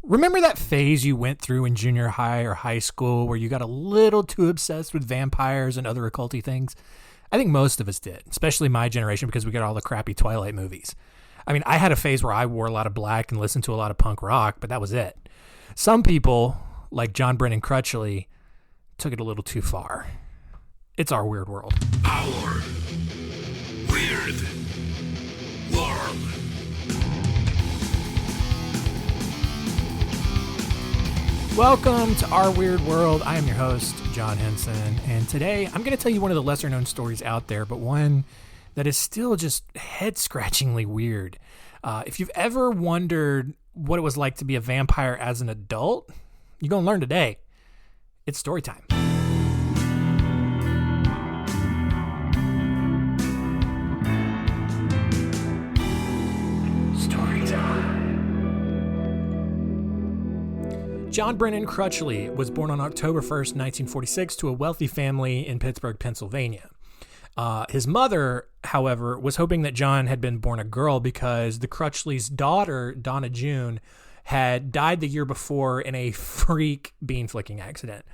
Remember that phase you went through in junior high or high school where you got a little too obsessed with vampires and other occulty things? I think most of us did, especially my generation, because we got all the crappy Twilight movies. I mean, I had a phase where I wore a lot of black and listened to a lot of punk rock, but that was it. Some people, like John Brennan Crutchley, took it a little too far. It's Our Weird World. Our Weird World. Welcome to Our Weird World. I am your host, John Henson, and today I'm going to tell you one of the lesser-known stories out there, but one that is still just head-scratchingly weird. If you've ever wondered what it was like to be a vampire as an adult, you're going to learn today. It's story time. John Brennan Crutchley was born on October 1st, 1946, to a wealthy family in Pittsburgh, Pennsylvania. His mother, however, was hoping that John had been born a girl because the Crutchley's daughter, Donna June, had died the year before in a freak bean flicking accident.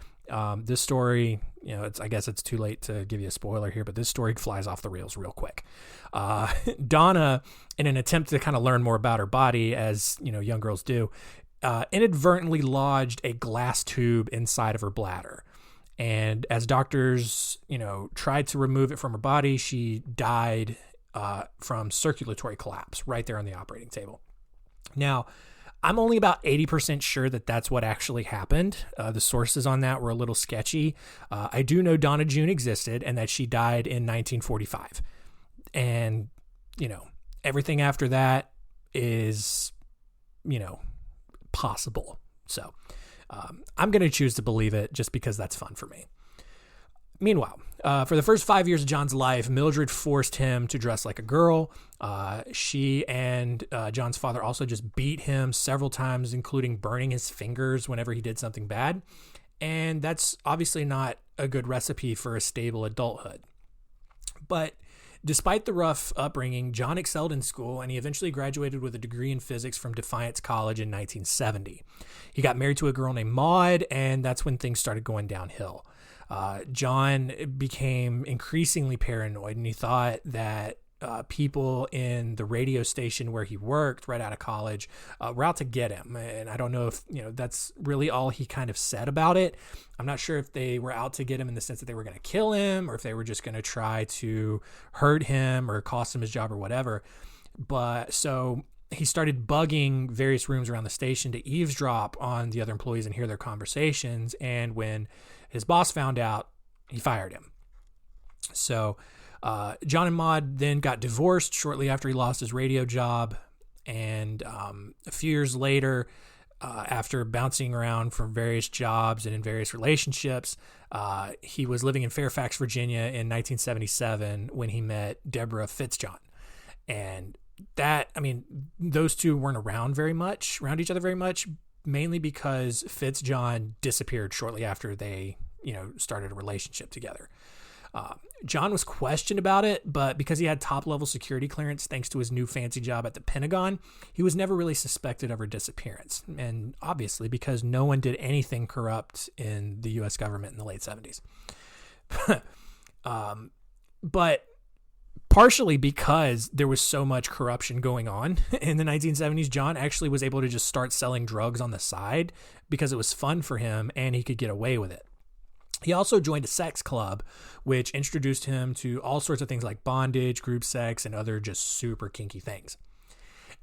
This story, I guess it's too late to give you a spoiler here, but this story flies off the rails real quick. Donna, in an attempt to kind of learn more about her body, as young girls do, inadvertently lodged a glass tube inside of her bladder. And as doctors, tried to remove it from her body, she died from circulatory collapse right there on the operating table. Now, I'm only about 80% sure that that's what actually happened. The sources on that were a little sketchy. I do know Donna June existed and that she died in 1945. And, everything after that is, possible. So I'm going to choose to believe it just because that's fun for me. Meanwhile, for the first 5 years of John's life, Mildred forced him to dress like a girl. She and John's father also just beat him several times, including burning his fingers whenever he did something bad. And that's obviously not a good recipe for a stable adulthood. But despite the rough upbringing, John excelled in school, and he eventually graduated with a degree in physics from Defiance College in 1970. He got married to a girl named Maud, and that's when things started going downhill. John became increasingly paranoid, and he thought that people in the radio station where he worked right out of college were out to get him. And I don't know if, that's really all he kind of said about it. I'm not sure if they were out to get him in the sense that they were going to kill him or if they were just going to try to hurt him or cost him his job or whatever. But so he started bugging various rooms around the station to eavesdrop on the other employees and hear their conversations. And when his boss found out, he fired him. So John and Maud then got divorced shortly after he lost his radio job. And a few years later, after bouncing around from various jobs and in various relationships, he was living in Fairfax, Virginia in 1977 when he met Deborah Fitzjohn. And those two weren't around each other very much, mainly because Fitzjohn disappeared shortly after they, started a relationship together. John was questioned about it, but because he had top-level security clearance thanks to his new fancy job at the Pentagon, he was never really suspected of her disappearance. And obviously, because no one did anything corrupt in the U.S. government in the late 70s. But partially because there was so much corruption going on in the 1970s, John actually was able to just start selling drugs on the side because it was fun for him and he could get away with it. He also joined a sex club, which introduced him to all sorts of things like bondage, group sex, and other just super kinky things.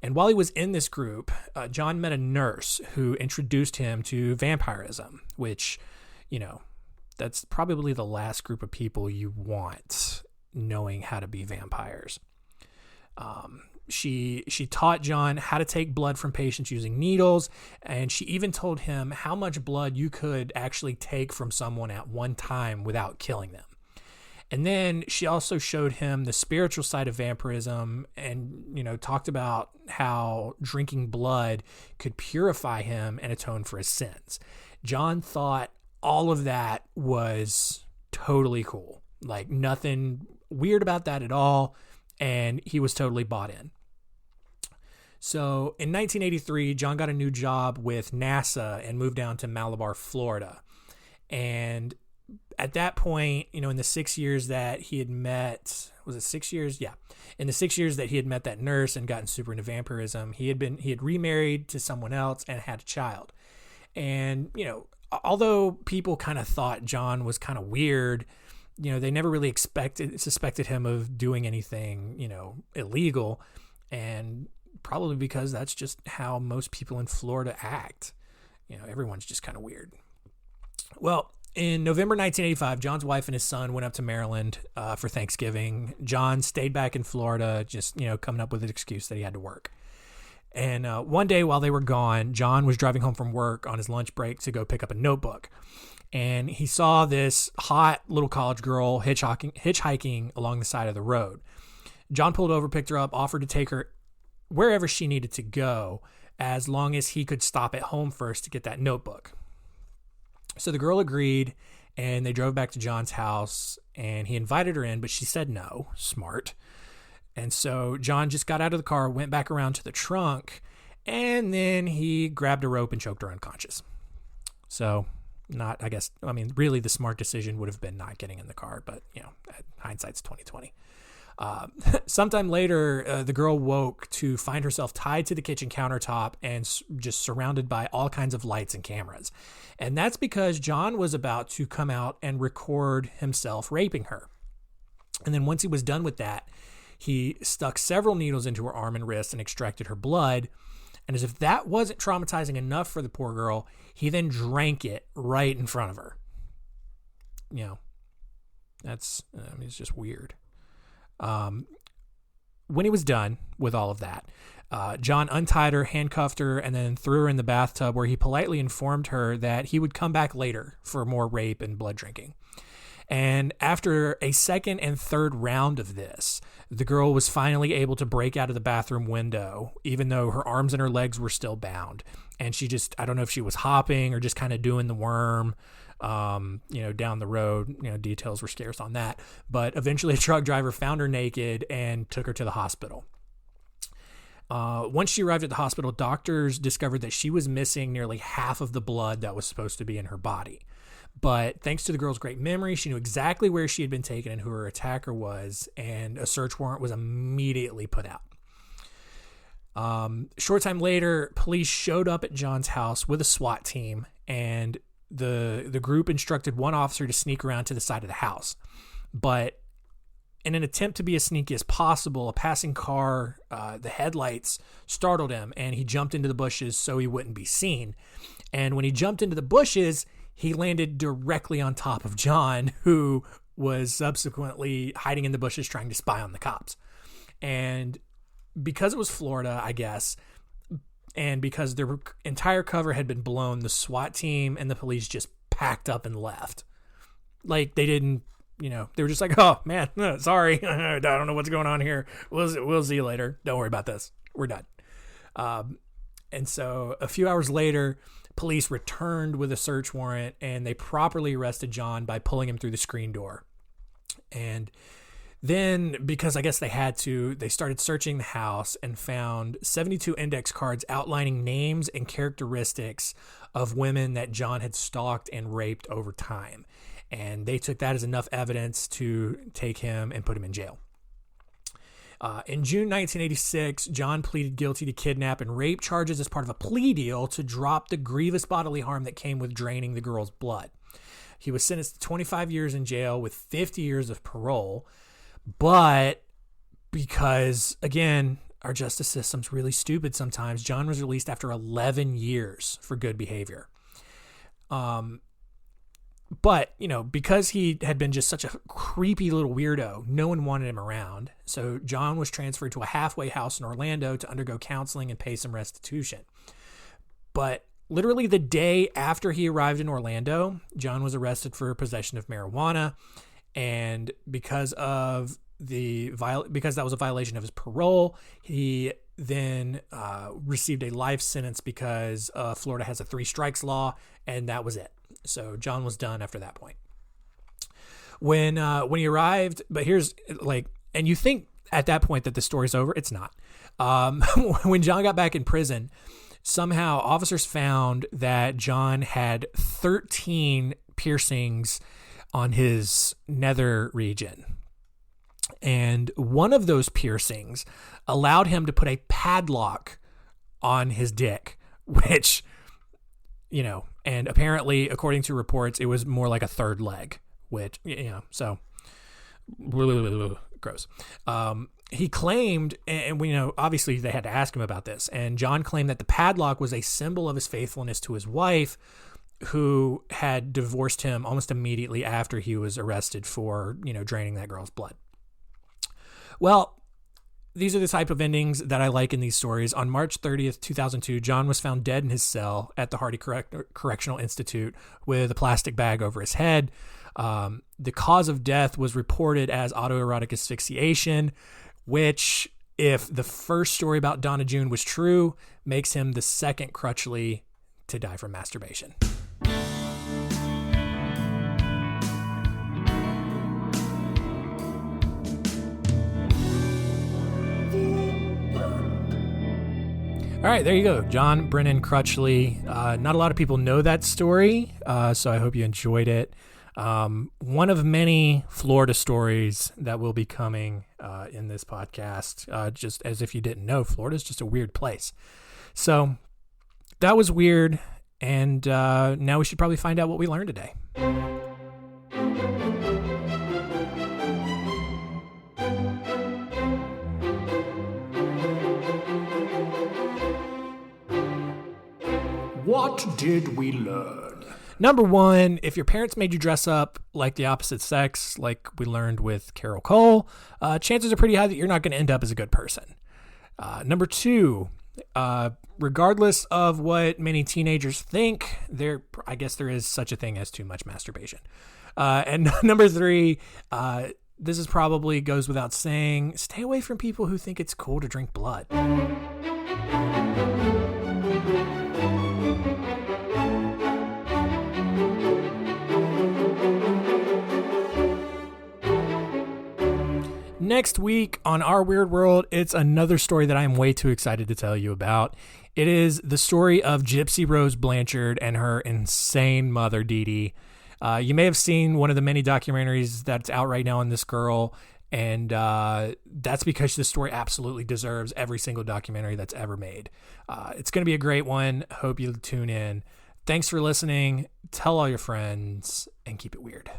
And while he was in this group, John met a nurse who introduced him to vampirism, which, that's probably the last group of people you want knowing how to be vampires. She taught John how to take blood from patients using needles, and she even told him how much blood you could actually take from someone at one time without killing them. And then she also showed him the spiritual side of vampirism and, talked about how drinking blood could purify him and atone for his sins. John thought all of that was totally cool. Like nothing weird about that at all. And he was totally bought in. So in 1983, John got a new job with NASA and moved down to Malabar, Florida. And at that point, in the 6 years that he had met, was it 6 years? Yeah. In the 6 years that he had met that nurse and gotten super into vampirism, he had remarried to someone else and had a child. And, although people kind of thought John was kind of weird, they never really suspected him of doing anything, illegal. And probably because that's just how most people in Florida act. Everyone's just kind of weird. Well, in November 1985, John's wife and his son went up to Maryland for Thanksgiving. John stayed back in Florida, just, coming up with an excuse that he had to work. And one day while they were gone, John was driving home from work on his lunch break to go pick up a notebook. And he saw this hot little college girl hitchhiking along the side of the road. John pulled over, picked her up, offered to take her wherever she needed to go, as long as he could stop at home first to get that notebook. So the girl agreed, and they drove back to John's house, and he invited her in, but she said no. Smart. And so John just got out of the car, went back around to the trunk, and then he grabbed a rope and choked her unconscious. So really the smart decision would have been not getting in the car, but, hindsight's 20/20. Sometime later, the girl woke to find herself tied to the kitchen countertop and just surrounded by all kinds of lights and cameras. And that's because John was about to come out and record himself raping her. And then once he was done with that, he stuck several needles into her arm and wrist and extracted her blood. And as if that wasn't traumatizing enough for the poor girl, he then drank it right in front of her. It's just weird. When he was done with all of that, John untied her, handcuffed her, and then threw her in the bathtub, where he politely informed her that he would come back later for more rape and blood drinking. And after a second and third round of this, the girl was finally able to break out of the bathroom window, even though her arms and her legs were still bound. And she just, I don't know if she was hopping or just kind of doing the worm, down the road. Details were scarce on that. But eventually a truck driver found her naked and took her to the hospital. Once she arrived at the hospital, doctors discovered that she was missing nearly half of the blood that was supposed to be in her body. But thanks to the girl's great memory, she knew exactly where she had been taken and who her attacker was, and a search warrant was immediately put out. Short time later, police showed up at John's house with a SWAT team, and the group instructed one officer to sneak around to the side of the house. But in an attempt to be as sneaky as possible, a passing car, the headlights startled him, and he jumped into the bushes so he wouldn't be seen. And when he jumped into the bushes, he landed directly on top of John, who was subsequently hiding in the bushes trying to spy on the cops. And because it was Florida, I guess, and because their entire cover had been blown, the SWAT team and the police just packed up and left. Like, they didn't, they were just like, oh, man, sorry. I don't know what's going on here. We'll see you later. Don't worry about this. We're done. And so a few hours later, police returned with a search warrant, and they properly arrested John by pulling him through the screen door. And then, because I guess they had to, they started searching the house and found 72 index cards outlining names and characteristics of women that John had stalked and raped over time. And they took that as enough evidence to take him and put him in jail. In June 1986, John pleaded guilty to kidnap and rape charges as part of a plea deal to drop the grievous bodily harm that came with draining the girl's blood. He was sentenced to 25 years in jail with 50 years of parole. But because, again, our justice system's really stupid sometimes, John was released after 11 years for good behavior. But, because he had been just such a creepy little weirdo, no one wanted him around. So John was transferred to a halfway house in Orlando to undergo counseling and pay some restitution. But literally the day after he arrived in Orlando, John was arrested for possession of marijuana. And because that was a violation of his parole, he then received a life sentence because Florida has a 3 strikes law, and that was it. So John was done after that point. When he arrived, but here's and you think at that point that the story's over. It's not. When John got back in prison, somehow officers found that John had 13 piercings on his nether region. And one of those piercings allowed him to put a padlock on his dick, which, and apparently, according to reports, it was more like a third leg, which, so gross. He claimed, and we obviously they had to ask him about this, and John claimed that the padlock was a symbol of his faithfulness to his wife, who had divorced him almost immediately after he was arrested for, draining that girl's blood. Well, these are the type of endings that I like in these stories. On March 30th, 2002, John was found dead in his cell at the Hardy Correctional Institute with a plastic bag over his head. The cause of death was reported as autoerotic asphyxiation, which, if the first story about Donna June was true, makes him the second Crutchley to die from masturbation. All right, there you go. John Brennan Crutchley. Not a lot of people know that story, so I hope you enjoyed it. One of many Florida stories that will be coming in this podcast. Just as if you didn't know, Florida's just a weird place. So that was weird, and now we should probably find out what we learned today. What did we learn? Number one, if your parents made you dress up like the opposite sex, like we learned with Carol Cole, chances are pretty high that you're not going to end up as a good person. Number two, regardless of what many teenagers think, I guess there is such a thing as too much masturbation. And number three, this is probably goes without saying, stay away from people who think it's cool to drink blood. Next week on Our Weird World, it's another story that I'm way too excited to tell you about. It is the story of Gypsy Rose Blanchard and her insane mother, Dee Dee. You may have seen one of the many documentaries that's out right now on this girl, and that's because this story absolutely deserves every single documentary that's ever made. It's going to be a great one. Hope you tune in. Thanks for listening. Tell all your friends, and keep it weird.